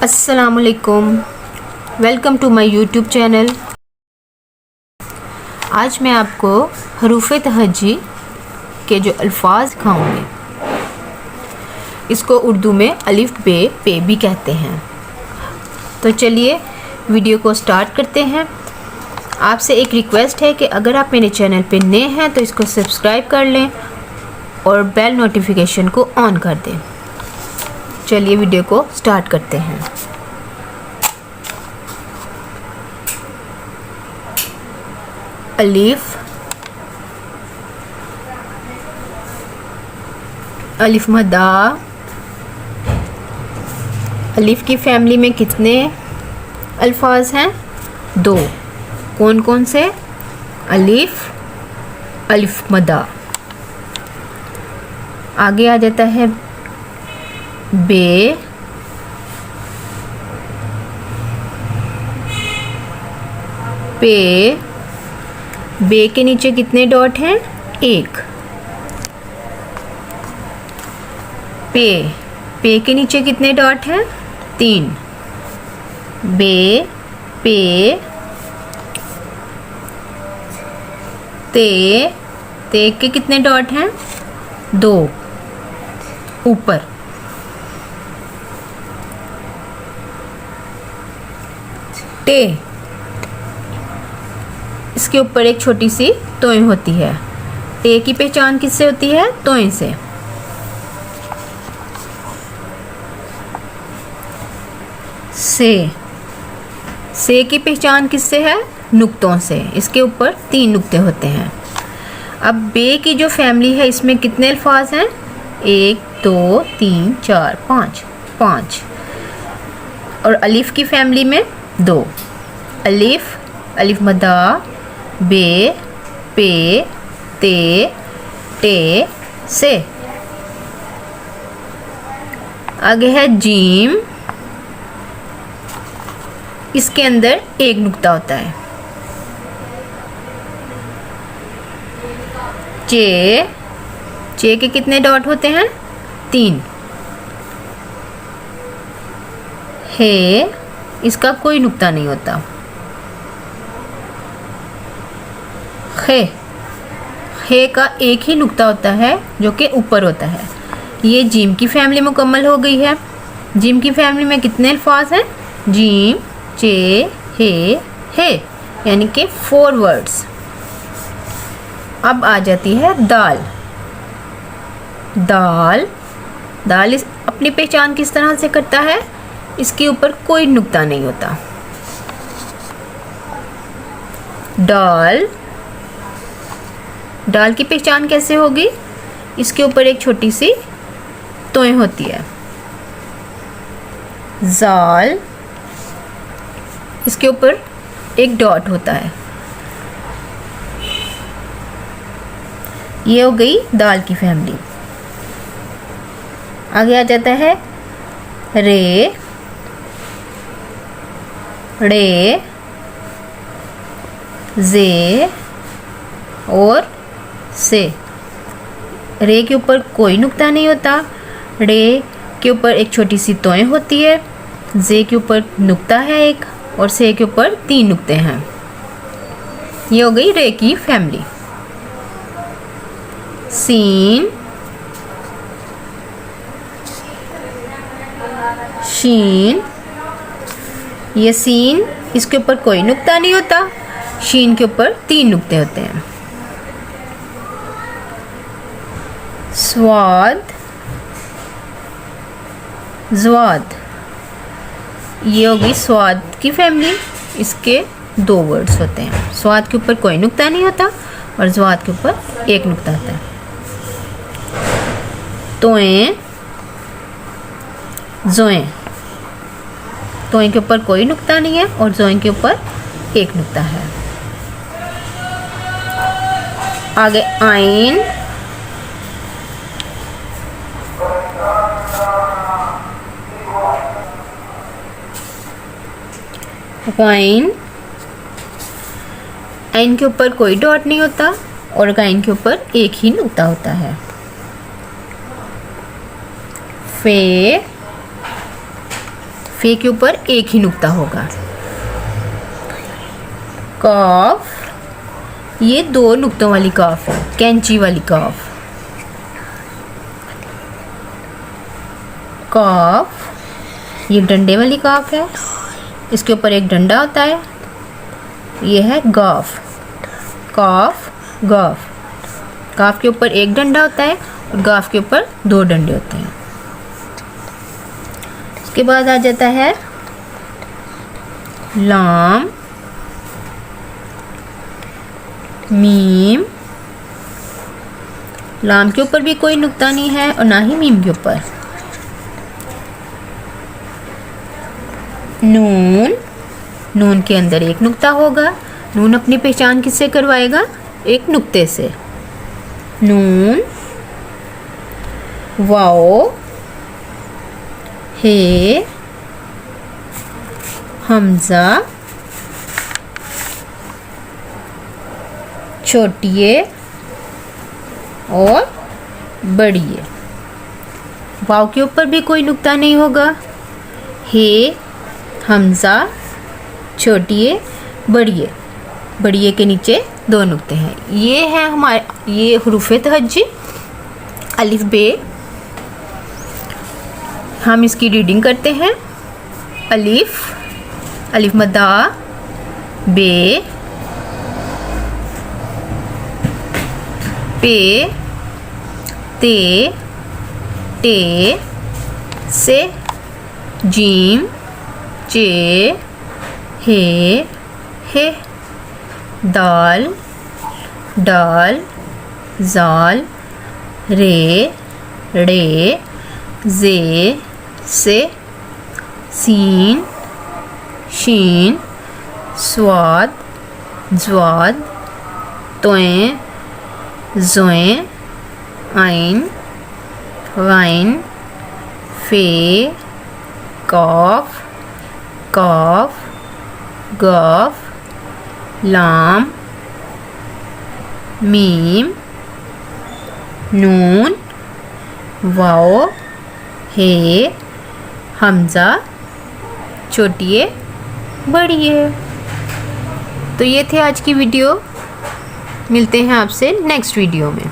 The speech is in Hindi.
अस्सलामुअलैकुम, welcome to my YouTube channel. आज मैं आपको हरूफ़े तहज्जी के जो अल्फाज सिखाऊंगी, इसको उर्दू में अलिफ बे पे भी कहते हैं। तो चलिए वीडियो को स्टार्ट करते हैं। आपसे एक रिक्वेस्ट है कि अगर आप मेरे चैनल पे नए हैं तो इसको सब्सक्राइब कर लें और बेल नोटिफिकेशन को ऑन कर दें। चलिए वीडियो को स्टार्ट करते हैं। अलिफ, अलिफ मदा। अलिफ की फैमिली में कितने अल्फाज हैं? 2। कौन कौन से? अलिफ, अलिफ मदा। आगे आ जाता है बे, पे। बे के नीचे कितने डॉट हैं? 1। पे, पे के नीचे कितने डॉट हैं? 3। बे, पे, ते के कितने डॉट हैं? 2 ऊपर। टे, इसके ऊपर एक छोटी सी तोय होती है। टे की पहचान किससे होती है? तोय से। से की पहचान किससे है? नुक्तों से। इसके ऊपर 3 नुक्ते होते हैं। अब बे की जो फैमिली है, इसमें कितने अल्फाज हैं? 1 2 3 4 5। और अलिफ की फैमिली में 2। अलिफ, अलिफ मदा, बे, पे, ते, से। आगे है जीम। इसके अंदर 1 नुक्ता होता है। चे के कितने डॉट होते हैं? 3। हे, इसका कोई नुक्ता नहीं होता। खे का एक ही नुक्ता होता है जो कि ऊपर होता है। ये जीम की फैमिली मुकम्मल हो गई है। जीम की फैमिली में कितने अल्फाज हैं? जीम, चे, हे, यानी कि 4 वर्ड्स। अब आ जाती है दाल। दाल इस अपनी पहचान किस तरह से करता है? इसके ऊपर कोई नुक्ता नहीं होता। दाल की पहचान कैसे होगी? इसके ऊपर एक छोटी सी तोय होती है। जाल, इसके ऊपर एक डॉट होता है। ये हो गई दाल की फैमिली। आगे आ जाता है रे, जे और से। रे के ऊपर कोई नुक्ता नहीं होता। रे के ऊपर एक छोटी सी तोय होती है। जे के ऊपर नुक्ता है 1 और से के ऊपर 3 नुक्ते हैं। ये हो गई रे की फैमिली। सीन, शीन। ये सीन, इसके ऊपर कोई नुक्ता नहीं होता। शीन के ऊपर 3 नुक्ते होते हैं। स्वाद, ज्वाद। ये होगी स्वाद की फैमिली। इसके 2 वर्ड्स होते हैं। स्वाद के ऊपर कोई नुक्ता नहीं होता और ज्वाद के ऊपर 1 नुक्ता होता है। तोय, जोए। तोय के ऊपर कोई नुक्ता नहीं है और जोए के ऊपर 1 नुक्ता है। आगे आइन, गाइन। आइन के ऊपर कोई डॉट नहीं होता और गाइन के ऊपर 1 ही नुक्ता होता है। फे, फे के ऊपर एक ही नुक्ता होगा। काफ, ये 2 नुक्तों वाली काफ है, कैंची वाली काफ। काफ, ये डंडे वाली काफ है, इसके ऊपर एक डंडा होता है। ये है गाफ, काफ गाफ। काफ के ऊपर एक डंडा होता है और गाफ के ऊपर 2 डंडे होते हैं। उसके बाद आ जाता है लाम, मीम। लाम के ऊपर भी कोई नुक्ता नहीं है और ना ही मीम के ऊपर। नून, नून के अंदर एक नुक्ता होगा। नून अपनी पहचान किससे करवाएगा? एक नुक्ते से। नून, वाओ, हे, हमजा, छोटिए और बड़िए। वाव के ऊपर भी कोई नुक्ता नहीं होगा। हे, हमजा, छोटिए, बड़िए। बड़िए के नीचे 2 नुक्ते हैं। ये है हमारे, ये हुरूफ़े तहज्जी अलिफ बे। हम इसकी रीडिंग करते हैं। अलिफ, अलिफ मद्दा, बे, पे, ते, टे, से, जीम, चे, हे, दाल, डाल, जाल, रे, रे, जे, से, सीन, शीन, स्वाद, ज्वाद, तोएं, ज़ोएं, आइन, वाइन, फे, कॉफ, कॉफ, गॉफ, लाम, मीम, नून, वाओ, हे, हमजा, छोटिए, बड़िए। तो ये थे आज की वीडियो। मिलते हैं आपसे नेक्स्ट वीडियो में।